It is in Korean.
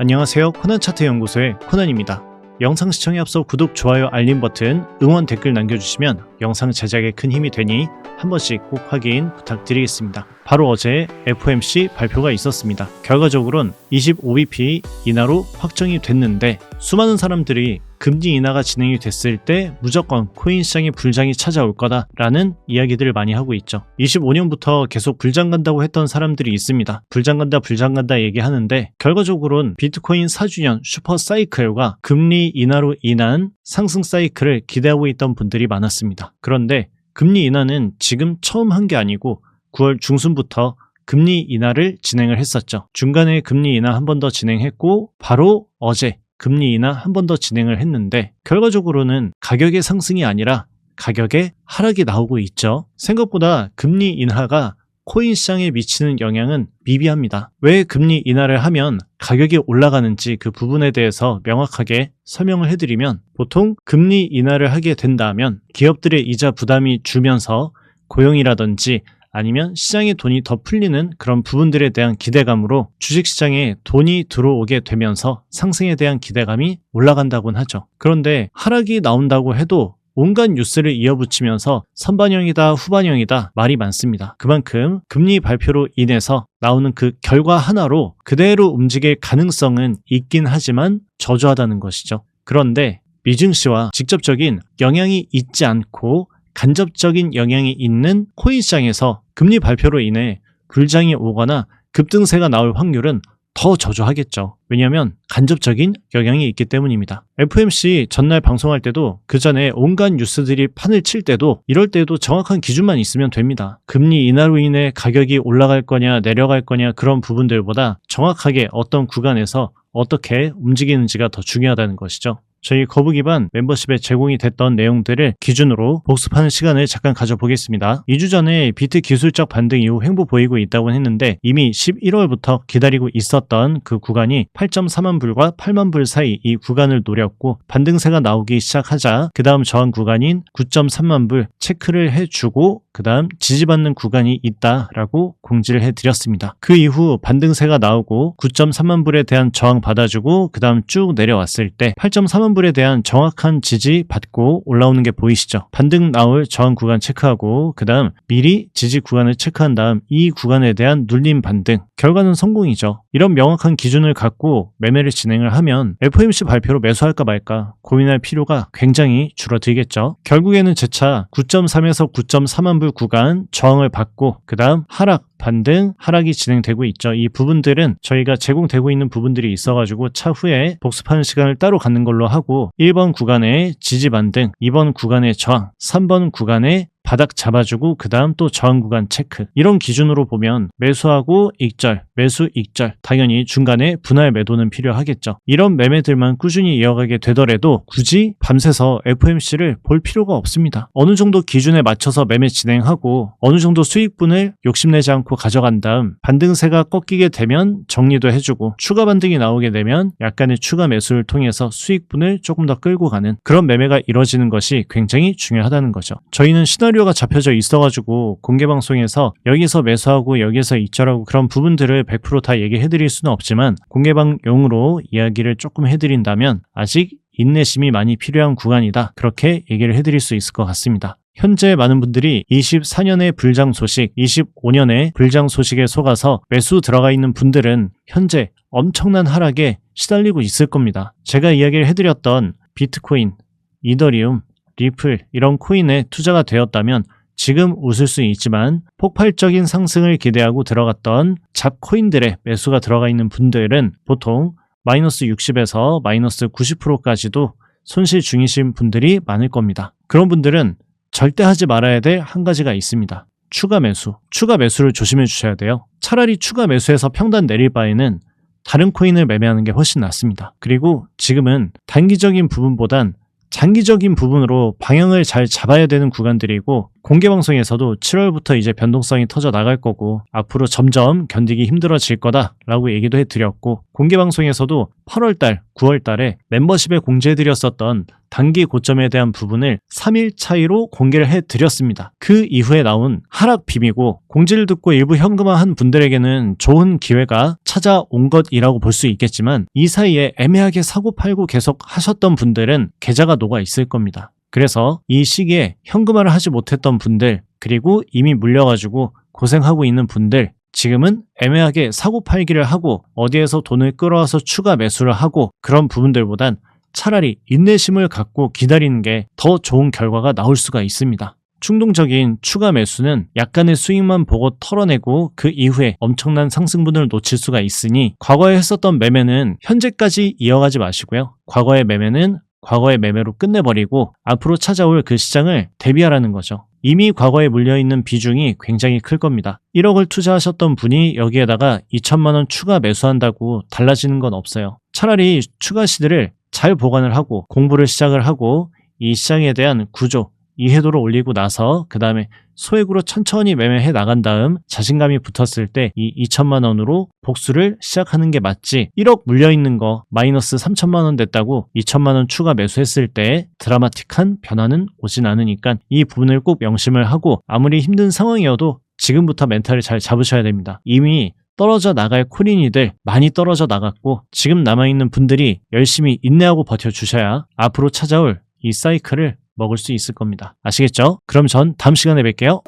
안녕하세요. 코난차트 연구소의 코난입니다. 영상 시청에 앞서 구독, 좋아요, 알림 버튼, 응원 댓글 남겨주시면 영상 제작에 큰 힘이 되니 한 번씩 꼭 확인 부탁드리겠습니다. 바로 어제 FOMC 발표가 있었습니다. 결과적으로는 25bp 인하로 확정이 됐는데 수많은 사람들이 금리 인하가 진행이 됐을 때 무조건 코인 시장에 불장이 찾아올 거다라는 이야기들을 많이 하고 있죠. 25년부터 계속 불장 간다고 했던 사람들이 있습니다. 불장 간다 얘기하는데 결과적으로는 비트코인 4주년 슈퍼 사이클과 금리 인하로 인한 상승 사이클을 기대하고 있던 분들이 많았습니다. 그런데 금리 인하는 지금 처음 한 게 아니고 9월 중순부터 금리 인하를 진행을 했었죠. 중간에 금리 인하 한 번 더 진행했고 바로 어제 금리 인하 한 번 더 진행을 했는데 결과적으로는 가격의 상승이 아니라 가격의 하락이 나오고 있죠. 생각보다 금리 인하가 코인 시장에 미치는 영향은 미비합니다. 왜 금리 인하를 하면 가격이 올라가는지 그 부분에 대해서 명확하게 설명을 해드리면 보통 금리 인하를 하게 된다면 기업들의 이자 부담이 줄면서 고용이라든지 아니면 시장에 돈이 더 풀리는 그런 부분들에 대한 기대감으로 주식시장에 돈이 들어오게 되면서 상승에 대한 기대감이 올라간다곤 하죠. 그런데 하락이 나온다고 해도 온갖 뉴스를 이어붙이면서 선반영이다 후반영이다 말이 많습니다. 그만큼 금리 발표로 인해서 나오는 그 결과 하나로 그대로 움직일 가능성은 있긴 하지만 저조하다는 것이죠. 그런데 미증시와 직접적인 영향이 있지 않고 간접적인 영향이 있는 코인 시장에서 금리 발표로 인해 불장이 오거나 급등세가 나올 확률은 더 저조하겠죠. 왜냐하면 간접적인 영향이 있기 때문입니다. FOMC 전날 방송할 때도 그 전에 온갖 뉴스들이 판을 칠 때도 이럴 때도 정확한 기준만 있으면 됩니다. 금리 인하로 인해 가격이 올라갈 거냐 내려갈 거냐 그런 부분들보다 정확하게 어떤 구간에서 어떻게 움직이는지가 더 중요하다는 것이죠. 저희 거북이반 멤버십에 제공이 됐던 내용들을 기준으로 복습하는 시간을 잠깐 가져보겠습니다. 2주 전에 비트 기술적 반등 이후 횡보 보이고 있다고 했는데 이미 11월부터 기다리고 있었던 그 구간이 8.4만 불과 8만 불 사이 이 구간을 노렸고 반등세가 나오기 시작하자 그 다음 저항 구간인 9.3만 불 체크를 해주고 그 다음 지지받는 구간이 있다라고 공지를 해드렸습니다. 그 이후 반등세가 나오고 9.3만 불에 대한 저항 받아주고 그 다음 쭉 내려왔을 때 8.3만 불에 대한 정확한 지지 받고 올라오는 게 보이시죠? 반등 나올 저항 구간 체크하고 그 다음 미리 지지 구간을 체크한 다음 이 구간에 대한 눌림 반등 결과는 성공이죠. 이런 명확한 기준을 갖고 매매를 진행을 하면 FOMC 발표로 매수할까 말까 고민할 필요가 굉장히 줄어들겠죠. 결국에는 재차 9.3에서 9.4만 불 구간 저항을 받고 그 다음 하락 반등 하락이 진행되고 있죠. 이 부분들은 저희가 제공되고 있는 부분들이 있어가지고 차후에 복습하는 시간을 따로 갖는 걸로 하고 1번 구간의 지지 반등, 2번 구간의 저항, 3번 구간의 바닥 잡아주고 그 다음 또 저항 구간 체크 이런 기준으로 보면 매수하고 익절, 매수 익절 당연히 중간에 분할 매도는 필요하겠죠. 이런 매매들만 꾸준히 이어가게 되더라도 굳이 밤새서 FOMC를 볼 필요가 없습니다. 어느 정도 기준에 맞춰서 매매 진행하고 어느 정도 수익분을 욕심내지 않고 가져간 다음 반등세가 꺾이게 되면 정리도 해주고 추가 반등이 나오게 되면 약간의 추가 매수를 통해서 수익분을 조금 더 끌고 가는 그런 매매가 이루어지는 것이 굉장히 중요하다는 거죠. 저희는 시나리오가 잡혀져 있어가지고 공개방송에서 여기서 매수하고 여기서 익절하고 그런 부분들을 100% 다 얘기해드릴 수는 없지만 공개방용으로 이야기를 조금 해드린다면 아직 인내심이 많이 필요한 구간이다 그렇게 얘기를 해드릴 수 있을 것 같습니다. 현재 많은 분들이 24년의 불장 소식, 25년의 불장 소식에 속아서 매수 들어가 있는 분들은 현재 엄청난 하락에 시달리고 있을 겁니다. 제가 이야기를 해드렸던 비트코인, 이더리움, 리플 이런 코인에 투자가 되었다면 지금 웃을 수 있지만 폭발적인 상승을 기대하고 들어갔던 잡코인들의 매수가 들어가 있는 분들은 보통 마이너스 60에서 마이너스 90%까지도 손실 중이신 분들이 많을 겁니다. 그런 분들은 절대 하지 말아야 될 한 가지가 있습니다. 추가 매수. 추가 매수를 조심해 주셔야 돼요. 차라리 추가 매수해서 평단 내릴 바에는 다른 코인을 매매하는 게 훨씬 낫습니다. 그리고 지금은 단기적인 부분보단 장기적인 부분으로 방향을 잘 잡아야 되는 구간들이고 공개방송에서도 7월부터 이제 변동성이 터져 나갈 거고 앞으로 점점 견디기 힘들어질 거다라고 얘기도 해드렸고, 공개방송에서도 8월달, 9월달에 멤버십에 공지해드렸었던 단기 고점에 대한 부분을 3일 차이로 공개를 해드렸습니다. 그 이후에 나온 하락 비미고 공지를 듣고 일부 현금화한 분들에게는 좋은 기회가 찾아온 것이라고 볼 수 있겠지만, 이 사이에 애매하게 사고팔고 계속 하셨던 분들은 계좌가 녹아 있을 겁니다. 그래서 이 시기에 현금화를 하지 못했던 분들, 그리고 이미 물려가지고 고생하고 있는 분들, 지금은 애매하게 사고팔기를 하고 어디에서 돈을 끌어와서 추가 매수를 하고 그런 부분들보단 차라리 인내심을 갖고 기다리는 게 더 좋은 결과가 나올 수가 있습니다. 충동적인 추가 매수는 약간의 수익만 보고 털어내고 그 이후에 엄청난 상승분을 놓칠 수가 있으니, 과거에 했었던 매매는 현재까지 이어가지 마시고요. 과거의 매매는 과거의 매매로 끝내버리고 앞으로 찾아올 그 시장을 대비하라는 거죠. 이미 과거에 물려있는 비중이 굉장히 클 겁니다. 1억을 투자하셨던 분이 여기에다가 2천만 원 추가 매수한다고 달라지는 건 없어요. 차라리 추가 시드를 잘 보관을 하고 공부를 시작을 하고 이 시장에 대한 구조, 이해도를 올리고 나서 그 다음에 소액으로 천천히 매매해 나간 다음 자신감이 붙었을 때 이 2천만 원으로 복수를 시작하는 게 맞지, 1억 물려있는 거 마이너스 3천만 원 됐다고 2천만 원 추가 매수했을 때 드라마틱한 변화는 오진 않으니까 이 부분을 꼭 명심을 하고, 아무리 힘든 상황이어도 지금부터 멘탈을 잘 잡으셔야 됩니다. 이미 떨어져 나갈 코린이들 많이 떨어져 나갔고, 지금 남아있는 분들이 열심히 인내하고 버텨주셔야 앞으로 찾아올 이 사이클을 먹을 수 있을 겁니다. 아시겠죠? 그럼 전 다음 시간에 뵐게요.